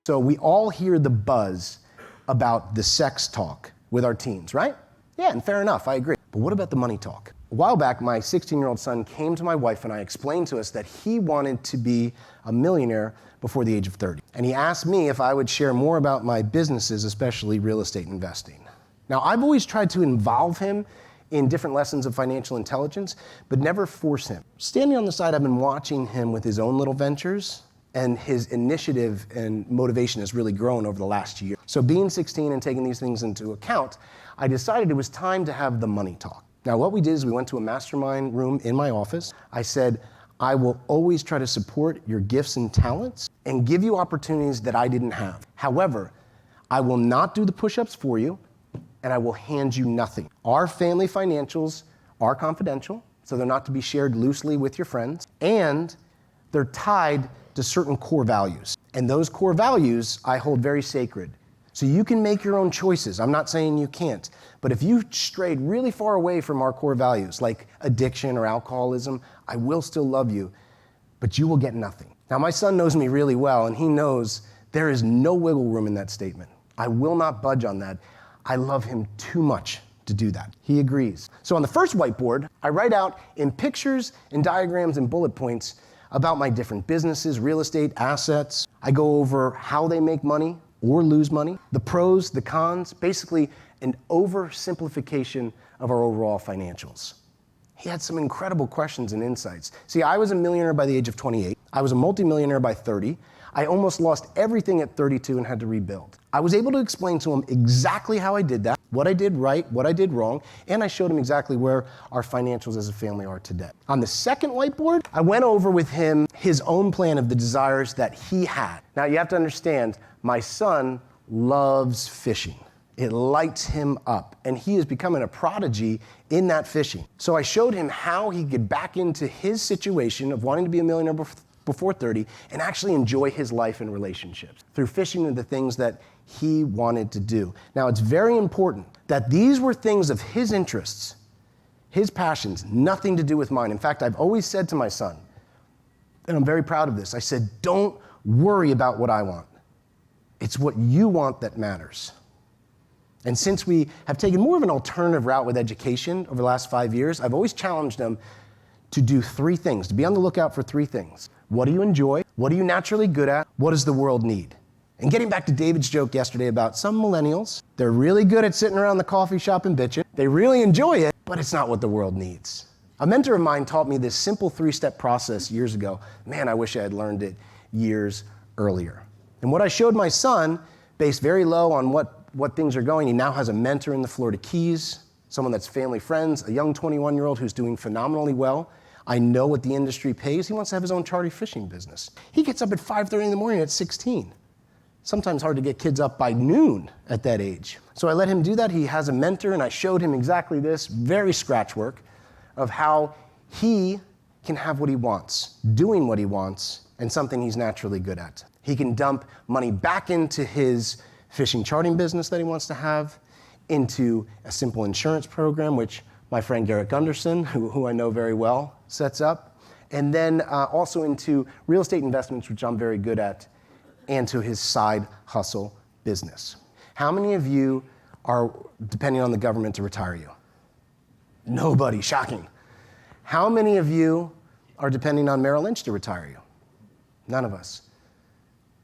So we all hear the buzz about the sex talk with our teens, right? Yeah, and fair enough, I agree. But what about the money talk? A while back, my 16-year-old son came to my wife and I explained to us that he wanted to be a millionaire before the age of 30. And he asked me if I would share more about my businesses, especially real estate investing. Now, I've always tried to involve him in different lessons of financial intelligence, but never force him. Standing on the side, I've been watching him with his own little ventures, and his initiative and motivation has really grown over the last year. So being 16 and taking these things into account, I decided it was time to have the money talk. Now what we did is we went to a mastermind room in my office. I said, I will always try to support your gifts and talents and give you opportunities that I didn't have. However, I will not do the push-ups for you and I will hand you nothing. Our family financials are confidential, so they're not to be shared loosely with your friends, and they're tied to certain core values. And those core values I hold very sacred. So you can make your own choices. I'm not saying you can't. But if you strayed really far away from our core values, like addiction or alcoholism, I will still love you, but you will get nothing. Now, my son knows me really well, and he knows there is no wiggle room in that statement. I will not budge on that. I love him too much to do that. He agrees. So on the first whiteboard, I write out in pictures and diagrams and bullet points about my different businesses, real estate, assets. I go over how they make money or lose money, the pros, the cons, basically an oversimplification of our overall financials. He had some incredible questions and insights. See, I was a millionaire by the age of 28. I was a multimillionaire by 30. I almost lost everything at 32 and had to rebuild. I was able to explain to him exactly how I did that, what I did right, what I did wrong, and I showed him exactly where our financials as a family are today. On the second whiteboard, I went over with him his own plan of the desires that he had. Now you have to understand, my son loves fishing. It lights him up, and he is becoming a prodigy in that fishing. So I showed him how he could back into his situation of wanting to be a millionaire before 30 and actually enjoy his life and relationships through fishing and the things that he wanted to do. Now, it's very important that these were things of his interests, his passions, nothing to do with mine. In fact, I've always said to my son, and I'm very proud of this, I said, don't worry about what I want. It's what you want that matters. And since we have taken more of an alternative route with education over the last 5 years, I've always challenged them to do 3 things, to be on the lookout for 3 things. What do you enjoy? What are you naturally good at? What does the world need? And getting back to David's joke yesterday about some millennials, they're really good at sitting around the coffee shop and bitching. They really enjoy it, but it's not what the world needs. A mentor of mine taught me this simple 3-step process years ago. Man, I wish I had learned it years earlier. And what I showed my son, based very low on what things are going, he now has a mentor in the Florida Keys, someone that's family friends, a young 21-year-old who's doing phenomenally well. I know what the industry pays. He wants to have his own charter fishing business. He gets up at 5:30 in the morning at 16. Sometimes hard to get kids up by noon at that age. So I let him do that. He has a mentor, and I showed him exactly this, very scratch work, of how he can have what he wants, doing what he wants, and something he's naturally good at. He can dump money back into his fishing charting business that he wants to have, into a simple insurance program, which my friend Garrett Gunderson, who I know very well, sets up, and then also into real estate investments, which I'm very good at, and to his side hustle business. How many of you are depending on the government to retire you? Nobody, shocking. How many of you are depending on Merrill Lynch to retire you? None of us.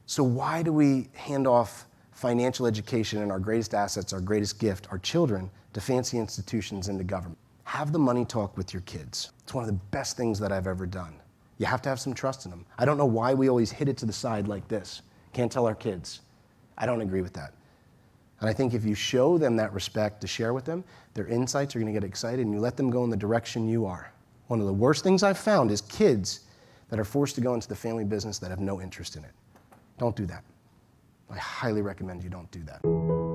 So why do we hand off financial education and our greatest assets, our greatest gift, our children, to fancy institutions and to government? Have the money talk with your kids. It's one of the best things that I've ever done. You have to have some trust in them. I don't know why we always hit it to the side like this. Can't tell our kids. I don't agree with that. And I think if you show them that respect to share with them, their insights are going to get excited and you let them go in the direction you are. One of the worst things I've found is kids that are forced to go into the family business that have no interest in it. Don't do that. I highly recommend you don't do that.